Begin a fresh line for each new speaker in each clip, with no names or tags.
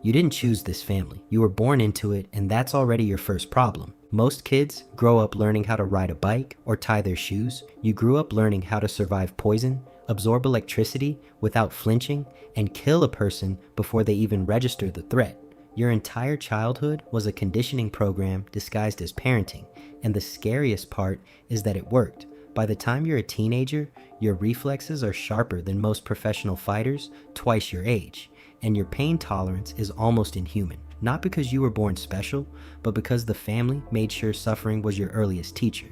You didn't choose this family. You were born into it, and that's already your first problem. Most kids grow up learning how to ride a bike or tie their shoes. You grew up learning how to survive poison, absorb electricity without flinching, and kill a person before they even register the threat. Your entire childhood was a conditioning program disguised as parenting, and the scariest part is that it worked. By the time you're a teenager, your reflexes are sharper than most professional fighters, twice your age, and your pain tolerance is almost inhuman. Not because you were born special, but because the family made sure suffering was your earliest teacher.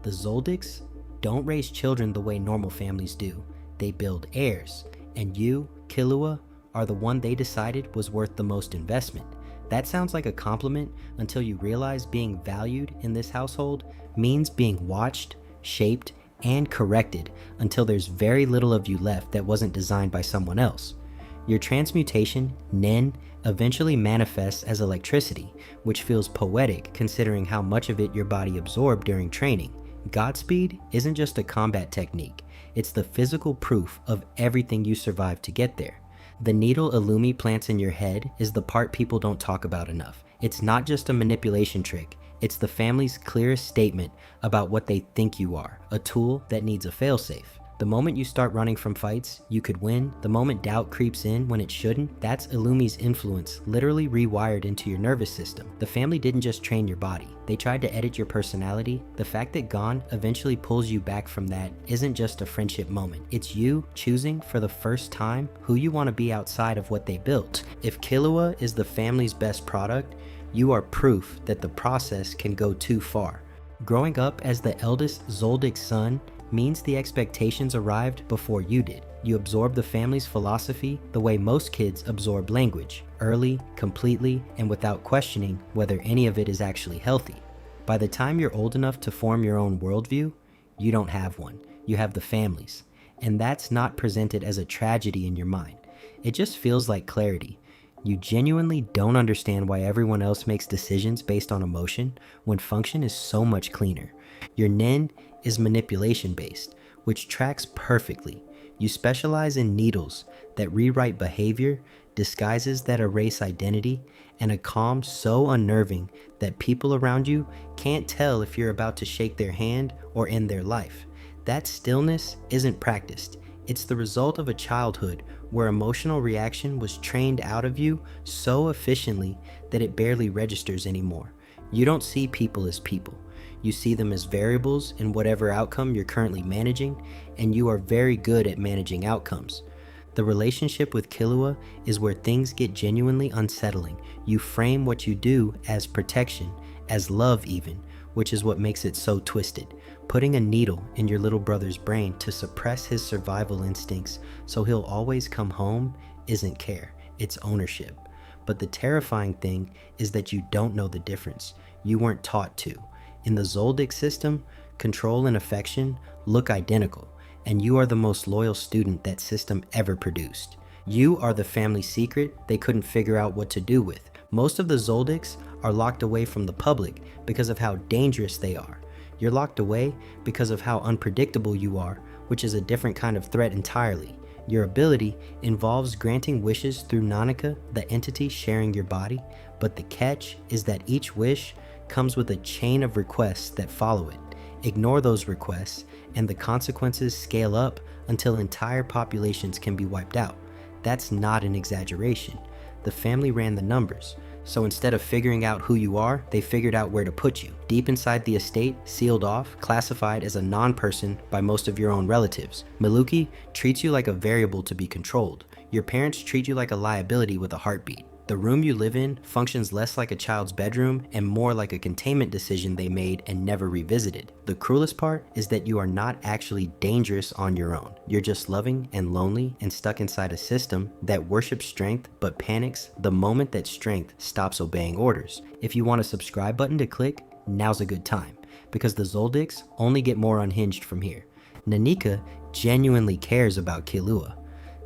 The Zoldicks don't raise children the way normal families do. They build heirs, and you, Killua, are the one they decided was worth the most investment. That sounds like a compliment until you realize being valued in this household means being watched, shaped, and corrected until there's very little of you left that wasn't designed by someone else. Your transmutation, Nen, eventually manifests as electricity, which feels poetic considering how much of it your body absorbed during training. Godspeed isn't just a combat technique, it's the physical proof of everything you survived to get there. The needle Illumi plants in your head is the part people don't talk about enough. It's not just a manipulation trick, it's the family's clearest statement about what they think you are, a tool that needs a failsafe. The moment you start running from fights you could win, the moment doubt creeps in when it shouldn't, that's Illumi's influence literally rewired into your nervous system. The family didn't just train your body, they tried to edit your personality. The fact that Gon eventually pulls you back from that isn't just a friendship moment. It's you choosing for the first time who you want to be outside of what they built. If Killua is the family's best product, you are proof that the process can go too far. Growing up as the eldest Zoldyck son means the expectations arrived before you did. You absorb the family's philosophy the way most kids absorb language, early, completely, and without questioning whether any of it is actually healthy. By the time you're old enough to form your own worldview, you don't have one. You have the family's. And that's not presented as a tragedy in your mind. It just feels like clarity. You genuinely don't understand why everyone else makes decisions based on emotion when function is so much cleaner. Your Nen is manipulation based, which tracks perfectly. You specialize in needles that rewrite behavior, disguises that erase identity, and a calm so unnerving that people around you can't tell if you're about to shake their hand or end their life. That stillness isn't practiced. It's the result of a childhood where emotional reaction was trained out of you so efficiently that it barely registers anymore. You don't see people as people. You see them as variables in whatever outcome you're currently managing, and you are very good at managing outcomes. The relationship with Killua is where things get genuinely unsettling. You frame what you do as protection, as love even, which is what makes it so twisted. Putting a needle in your little brother's brain to suppress his survival instincts so he'll always come home isn't care, it's ownership. But the terrifying thing is that you don't know the difference. You weren't taught to. In the Zoldyck system, control and affection look identical, and you are the most loyal student that system ever produced. You are the family secret they couldn't figure out what to do with. Most of the Zoldicks are locked away from the public because of how dangerous they are. You're locked away because of how unpredictable you are, which is a different kind of threat entirely. Your ability involves granting wishes through Nanika, the entity sharing your body, but the catch is that each wish comes with a chain of requests that follow it. Ignore those requests, and the consequences scale up until entire populations can be wiped out. That's not an exaggeration. The family ran the numbers, so instead of figuring out who you are, they figured out where to put you. Deep inside the estate, sealed off, classified as a non-person by most of your own relatives. Maluki treats you like a variable to be controlled. Your parents treat you like a liability with a heartbeat. The room you live in functions less like a child's bedroom and more like a containment decision they made and never revisited. The cruelest part is that you are not actually dangerous on your own. You're just loving and lonely and stuck inside a system that worships strength but panics the moment that strength stops obeying orders. If you want a subscribe button to click, now's a good time, because the Zoldicks only get more unhinged from here. Nanika genuinely cares about Killua.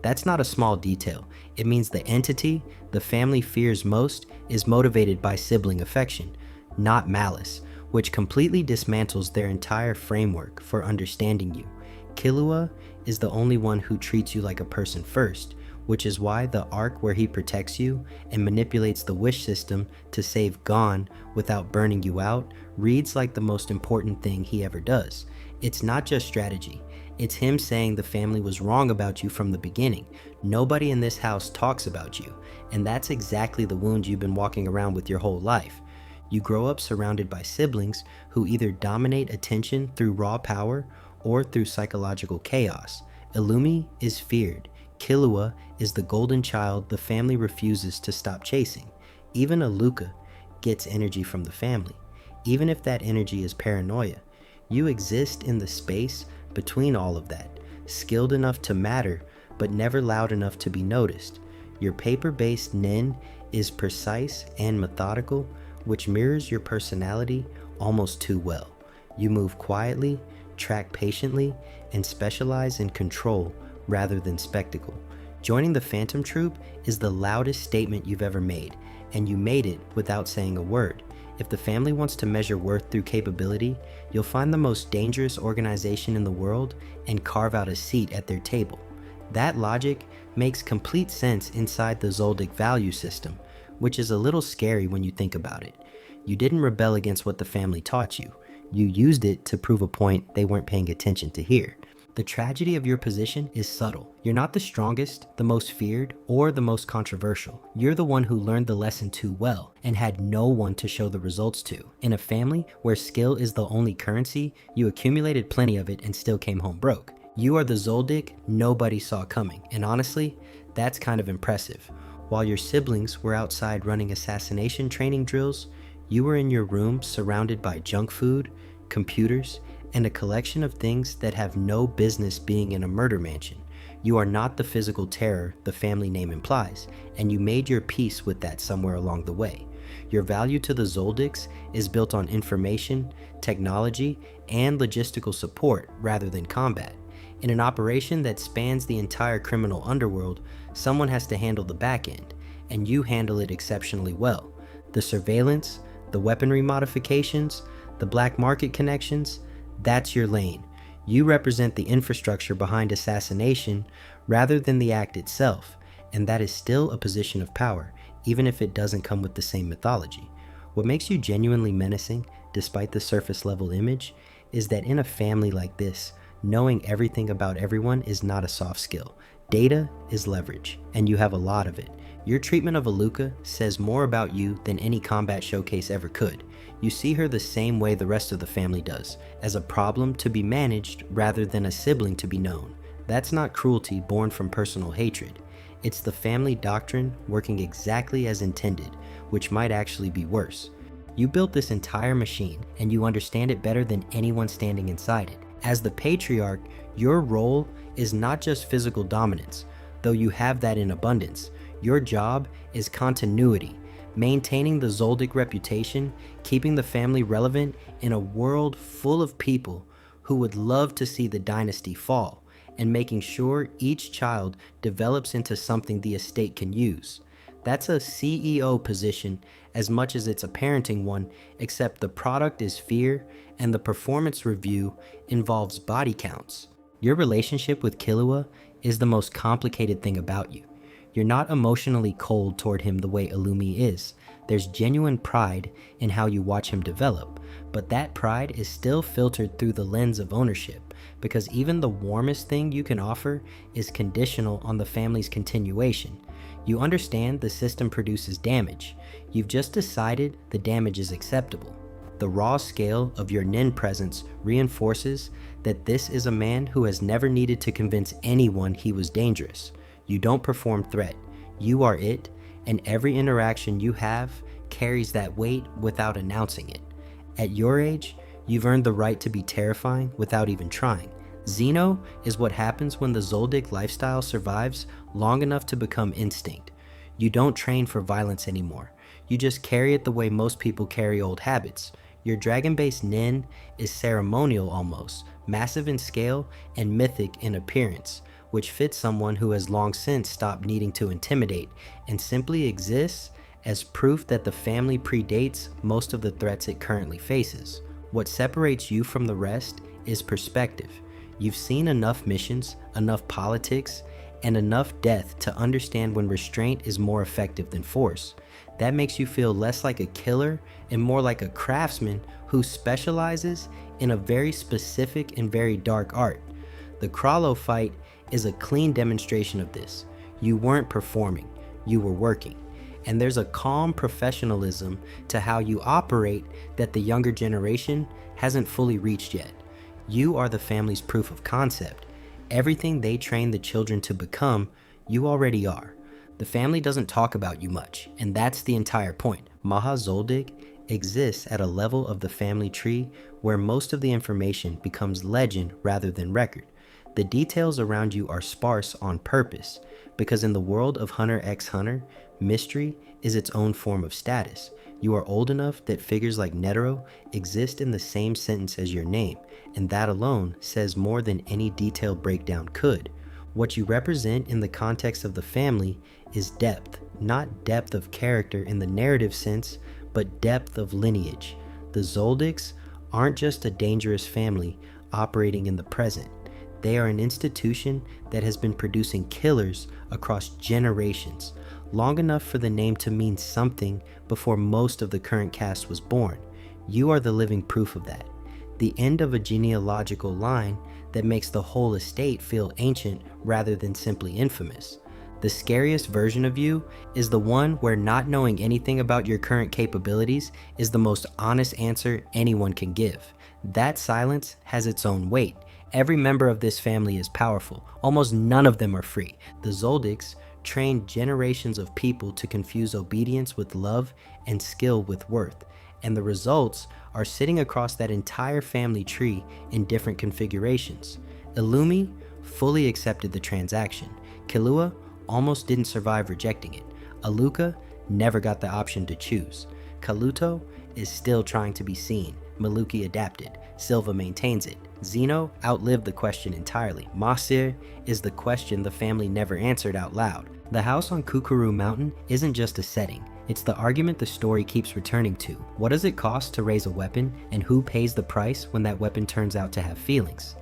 That's not a small detail. It means the entity the family fears most is motivated by sibling affection, not malice, which completely dismantles their entire framework for understanding you. Killua is the only one who treats you like a person first, which is why the arc where he protects you and manipulates the wish system to save Gon without burning you out reads like the most important thing he ever does. It's not just strategy. It's him saying the family was wrong about you from the beginning. Nobody in this house talks about you, and that's exactly the wound you've been walking around with your whole life. You grow up surrounded by siblings who either dominate attention through raw power or through psychological chaos. Illumi is feared. Killua is the golden child the family refuses to stop chasing. Even Alluka gets energy from the family, even if that energy is paranoia. You exist in the space between all of that, skilled enough to matter, but never loud enough to be noticed. Your paper-based nin is precise and methodical, which mirrors your personality almost too well. You move quietly, track patiently, and specialize in control rather than spectacle. Joining the Phantom Troop is the loudest statement you've ever made, and you made it without saying a word. If the family wants to measure worth through capability, you'll find the most dangerous organization in the world and carve out a seat at their table. That logic makes complete sense inside the Zoldyck value system, which is a little scary when you think about it. You didn't rebel against what the family taught you. You used it to prove a point they weren't paying attention to hear. The tragedy of your position is subtle. You're not the strongest, the most feared, or the most controversial. You're the one who learned the lesson too well and had no one to show the results to. In a family where skill is the only currency, you accumulated plenty of it and still came home broke. You are the Zoldyck nobody saw coming, and honestly, that's kind of impressive. While your siblings were outside running assassination training drills, you were in your room surrounded by junk food, computers, and a collection of things that have no business being in a murder mansion. You are not the physical terror the family name implies, and you made your peace with that somewhere along the way. Your value to the Zoldicks is built on information, technology, and logistical support rather than combat. In an operation that spans the entire criminal underworld, someone has to handle the back end, and you handle it exceptionally well. The surveillance, the weaponry modifications, the black market connections, that's your lane. You represent the infrastructure behind assassination rather than the act itself, and that is still a position of power, even if it doesn't come with the same mythology. What makes you genuinely menacing, despite the surface level image, is that in a family like this, knowing everything about everyone is not a soft skill. Data is leverage, and you have a lot of it. Your treatment of Alluka says more about you than any combat showcase ever could. You see her the same way the rest of the family does, as a problem to be managed rather than a sibling to be known. That's not cruelty born from personal hatred. It's the family doctrine working exactly as intended, which might actually be worse. You built this entire machine, and you understand it better than anyone standing inside it. As the patriarch, your role is not just physical dominance, though you have that in abundance. Your job is continuity, maintaining the Zoldyck reputation, keeping the family relevant in a world full of people who would love to see the dynasty fall, and making sure each child develops into something the estate can use. That's a CEO position as much as it's a parenting one, except the product is fear and the performance review involves body counts. Your relationship with Killua is the most complicated thing about you. You're not emotionally cold toward him the way Illumi is. There's genuine pride in how you watch him develop, but that pride is still filtered through the lens of ownership, because even the warmest thing you can offer is conditional on the family's continuation. You understand the system produces damage. You've just decided the damage is acceptable. The raw scale of your Nin presence reinforces that this is a man who has never needed to convince anyone he was dangerous. You don't perform threat. You are it, and every interaction you have carries that weight without announcing it. At your age, you've earned the right to be terrifying without even trying. Zeno is what happens when the Zoldyck lifestyle survives long enough to become instinct. You don't train for violence anymore. You just carry it the way most people carry old habits. Your dragon-based Nin is ceremonial almost, massive in scale and mythic in appearance, which fits someone who has long since stopped needing to intimidate and simply exists as proof that the family predates most of the threats it currently faces. What separates you from the rest is perspective. You've seen enough missions, enough politics, and enough death to understand when restraint is more effective than force. That makes you feel less like a killer and more like a craftsman who specializes in a very specific and very dark art. The Krallo fight is a clean demonstration of this. You weren't performing, you were working. And there's a calm professionalism to how you operate that the younger generation hasn't fully reached yet. You are the family's proof of concept. Everything they train the children to become, you already are. The family doesn't talk about you much, and that's the entire point. Maha Zoldyck exists at a level of the family tree where most of the information becomes legend rather than record. The details around you are sparse on purpose, because in the world of Hunter x Hunter, mystery is its own form of status. You are old enough that figures like Netero exist in the same sentence as your name, and that alone says more than any detailed breakdown could. What you represent in the context of the family is depth, not depth of character in the narrative sense, but depth of lineage. The Zoldicks aren't just a dangerous family operating in the present. They are an institution that has been producing killers across generations, long enough for the name to mean something before most of the current cast was born. You are the living proof of that. The end of a genealogical line that makes the whole estate feel ancient rather than simply infamous. The scariest version of you is the one where not knowing anything about your current capabilities is the most honest answer anyone can give. That silence has its own weight. Every member of this family is powerful. Almost none of them are free. The Zoldicks trained generations of people to confuse obedience with love and skill with worth. And the results are sitting across that entire family tree in different configurations. Illumi fully accepted the transaction. Killua almost didn't survive rejecting it. Alluka never got the option to choose. Kaluto is still trying to be seen. Maluki adapted. Silva maintains it. Zeno outlived the question entirely. Masir is the question the family never answered out loud. The house on Kukuru Mountain isn't just a setting. It's the argument the story keeps returning to. What does it cost to raise a weapon, and who pays the price when that weapon turns out to have feelings?